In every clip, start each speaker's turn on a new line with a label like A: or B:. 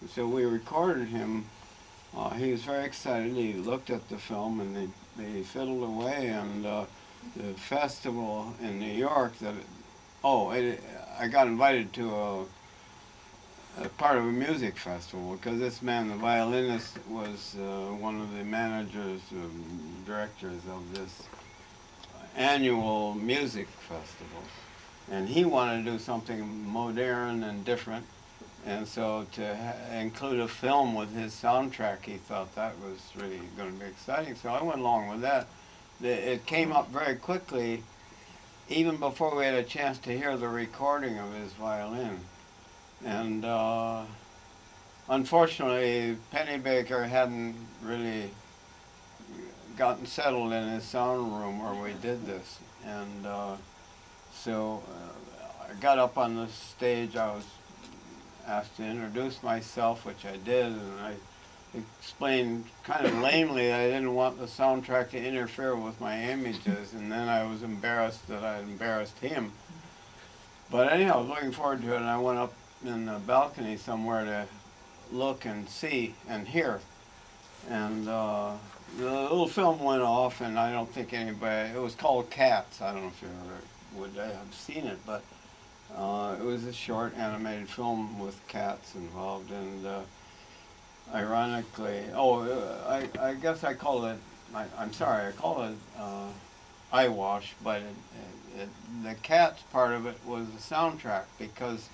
A: So we recorded him. He was very excited. He looked at the film and they fiddled away. And the festival in New York I got invited to a part of a music festival because this man, the violinist, was one of the managers, directors of this annual music festival. And he wanted to do something modern and different. And so to include a film with his soundtrack, he thought that was really going to be exciting. So I went along with that. It came up very quickly, even before we had a chance to hear the recording of his violin. And unfortunately, Pennybaker hadn't really gotten settled in his sound room where we did this. And so I got up on the stage. I was asked to introduce myself, which I did, and I explained kind of lamely that I didn't want the soundtrack to interfere with my images, and then I was embarrassed that I had embarrassed him. But anyhow, I was looking forward to it, and I went up in the balcony somewhere to look and see and hear. And the little film went off, and I don't think anybody, it was called Cats. I don't know if you ever would have seen it, but it was a short animated film with cats involved, and ironically, I guess I call it, I'm sorry, I call it Eyewash, but the cats part of it was the soundtrack because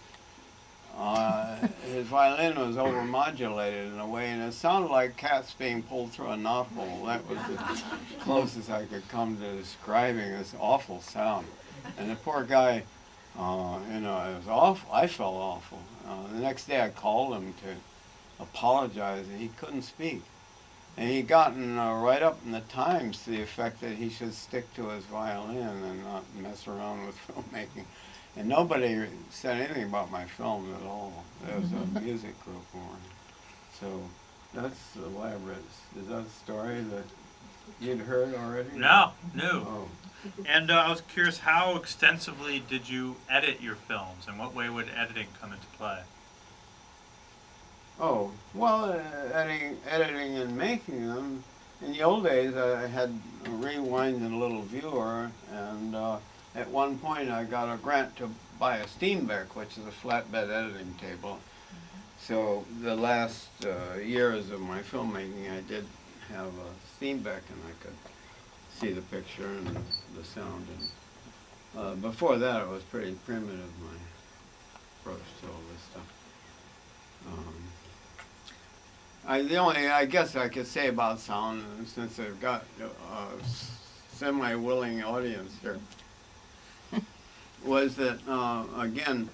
A: his violin was overmodulated in a way, and it sounded like cats being pulled through a knothole. That was the closest I could come to describing this awful sound. And the poor guy, it was awful. I felt awful. The next day I called him to apologize, and he couldn't speak. And he'd gotten right up in the Times to the effect that he should stick to his violin and not mess around with filmmaking. And nobody said anything about my film at all. There was a music group more. So that's elaborate. Is that a story that you'd heard already?
B: No.
A: Oh.
B: And I was curious, how extensively did you edit your films, and what way would editing come into play?
A: Oh, well, editing and making them. In the old days, I had a rewind and a little viewer, and at one point I got a grant to buy a Spielberg, which is a flatbed editing table. So the last years of my filmmaking, I did have a Spielberg, and I could see the picture and the sound. And before that, it was pretty primitive, my approach to all this stuff. I guess I could say about sound, since I've got a semi-willing audience here, was that, again,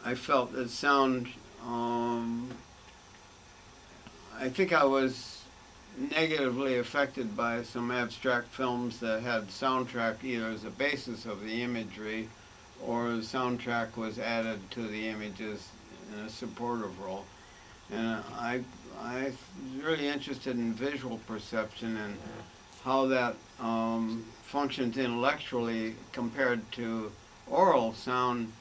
A: I felt that sound, I think I was negatively affected by some abstract films that had soundtrack either as a basis of the imagery or the soundtrack was added to the images in a supportive role. And I was really interested in visual perception and how that functions intellectually compared to oral sound,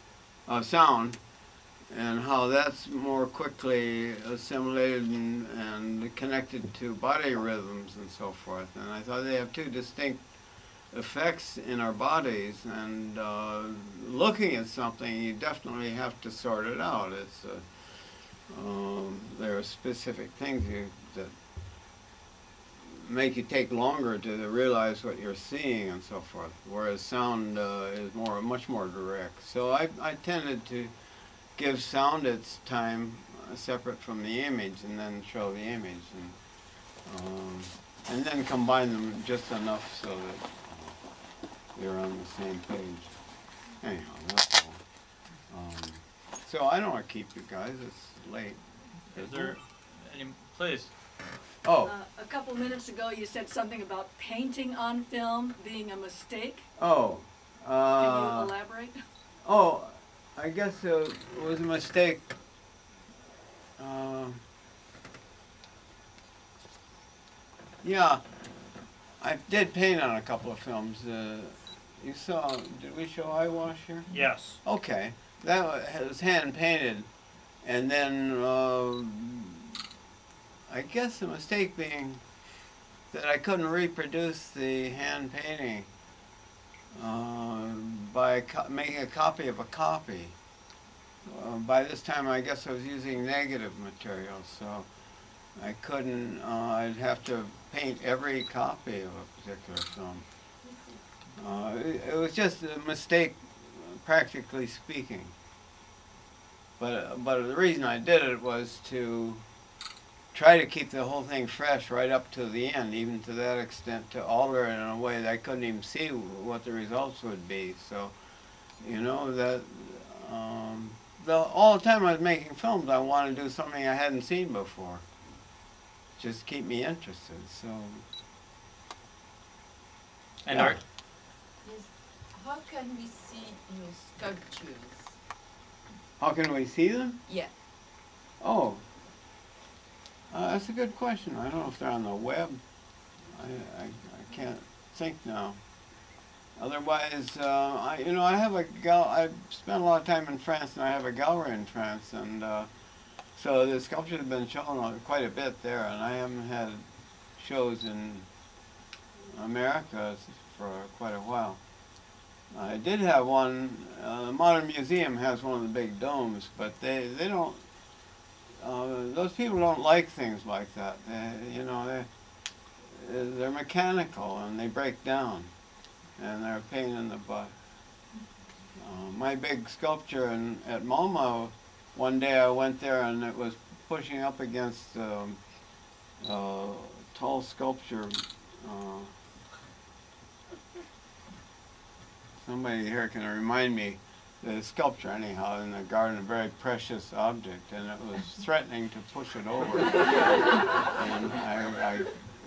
A: and how that's more quickly assimilated and connected to body rhythms and so forth. And I thought they have two distinct effects in our bodies, and looking at something, you definitely have to sort it out. It's there are specific things that make you take longer to realize what you're seeing and so forth, whereas sound is much more direct. So I tended to give sound its time separate from the image, and then show the image, and then combine them just enough so that they're on the same page. Anyhow, that's all. So I don't want to keep you guys. It's late.
B: Is there any, please?
A: Oh.
C: A couple minutes ago, you said something about painting on film being a mistake.
A: Oh.
C: Can you elaborate?
A: Oh, I guess it was a mistake. Yeah, I did paint on a couple of films. You saw, did we show Eyewash here?
B: Yes.
A: Okay, that was hand painted And then I guess the mistake being that I couldn't reproduce the hand painting by making a copy of a copy. By this time, I guess I was using negative material, so I couldn't, I'd have to paint every copy of a particular film. It was just a mistake, practically speaking. But the reason I did it was to try to keep the whole thing fresh right up to the end, even to that extent, to alter it in a way that I couldn't even see what the results would be. So, you know, that all the time I was making films, I wanted to do something I hadn't seen before. Just keep me interested. So.
B: And
A: yeah.
B: are,
D: Yes. How can we see your sculptures?
A: How can we see them?
D: Yeah.
A: Oh, that's a good question. I don't know if they're on the web. I can't think now. Otherwise, I have I spent a lot of time in France, and I have a gallery in France, and so the sculptures have been shown quite a bit there, and I haven't had shows in America for quite a while. I did have one. The Modern Museum has one of the big domes, but they don't. Those people don't like things like that. They're mechanical and they break down, and they're a pain in the butt. My big sculpture at MoMA, one day I went there and it was pushing up against tall sculpture. Somebody here can remind me, the sculpture anyhow in the garden, a very precious object, and it was threatening to push it over. And I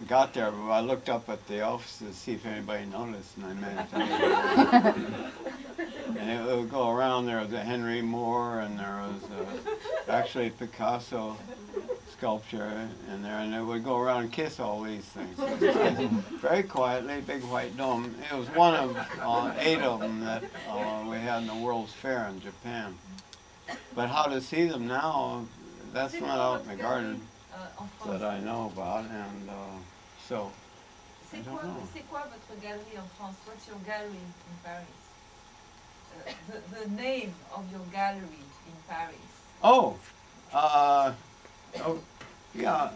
A: got there, but I looked up at the office to see if anybody noticed, and I managed to. And it would go around. There was a Henry Moore, and there was actually Picasso sculpture in there, and it would go around and kiss all these things. Very quietly, big white dome. It was one of 8 of them that we had in the World's Fair in Japan. But how to see them now, that's not out in the garden that I know about, and so I don't know.
D: C'est quoi votre galerie en France? What's your gallery in Paris? The name of your gallery in Paris.
A: Oh, yeah.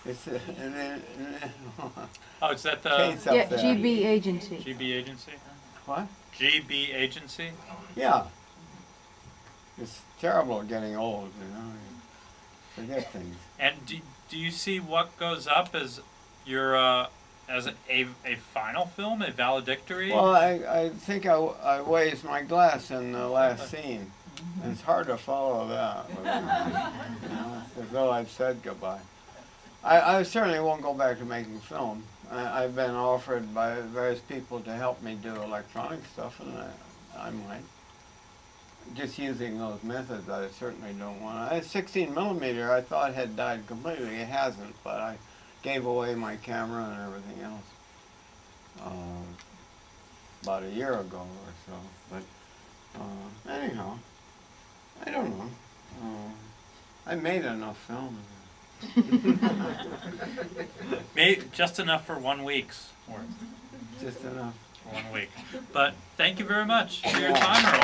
A: It's
B: oh, is that the
A: Kate's up
E: Yeah,
A: there.
E: GB Agency.
B: GB Agency?
A: What?
B: GB Agency?
A: Yeah. It's terrible getting old, you know. You forget things.
B: And do you see what goes up as your as a final film, a valedictory?
A: Well, I think I raised my glass in the last scene. It's hard to follow that. You know, as though I've said goodbye. I certainly won't go back to making film. I've been offered by various people to help me do electronic stuff, and I might. Just using those methods, I certainly don't want to. 16 millimeter, I thought had died completely. It hasn't, but I gave away my camera and everything else about a year ago or so. But anyhow, I don't know. I made enough film.
B: Just enough for 1 week's worth.
A: Just enough.
B: 1 week. But thank you very much for your time, Earl.